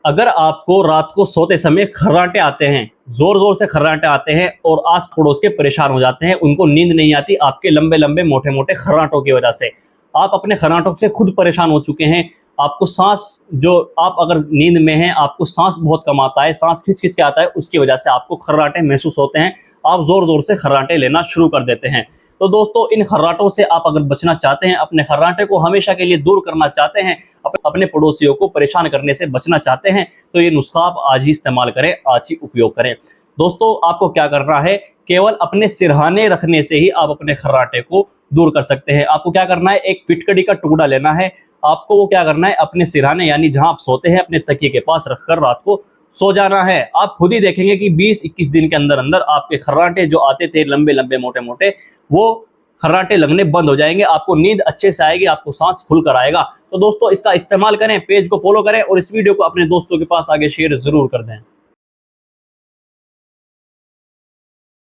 अगर आपको रात को सोते समय खर्राटे आते हैं, जोर जोर से खर्राटे आते हैं और आस पड़ोस के परेशान हो जाते हैं, उनको नींद नहीं आती आपके लंबे लंबे मोटे मोटे खर्राटों की वजह से, आप अपने खर्राटों से खुद परेशान हो चुके हैं, आपको सांस, जो आप अगर नींद में हैं आपको सांस बहुत कम आता है, सांस खिंच खिंच के आता है, उसकी वजह से आपको खर्राटे महसूस होते हैं, आप जोर जोर से खर्राटे लेना शुरू कर देते हैं। तो दोस्तों, इन खर्राटों से आप अगर बचना चाहते हैं, अपने खर्राटे को हमेशा के लिए दूर करना चाहते हैं, अपने पड़ोसियों को परेशान करने से बचना चाहते हैं, तो ये नुस्खा आप आज ही इस्तेमाल करें, आज ही उपयोग करें। दोस्तों, आपको क्या करना है, केवल अपने सिरहाने रखने से ही आप अपने खर्राटे को दूर कर सकते हैं। आपको क्या करना है, एक फिटकड़ी का टुकड़ा लेना है, आपको वो क्या करना है, अपने सिरहाने यानी जहां आप सोते हैं अपने तकिए के पास रखकर रात को सो जाना है। आप खुद ही देखेंगे कि 20-21 दिन के अंदर अंदर आपके खर्राटे जो आते थे लंबे लंबे मोटे मोटे, वो खर्राटे लगने बंद हो जाएंगे, आपको नींद अच्छे से आएगी, आपको सांस खुलकर आएगा। तो दोस्तों, इसका इस्तेमाल करें, पेज को फॉलो करें और इस वीडियो को अपने दोस्तों के पास आगे शेयर जरूर कर दें।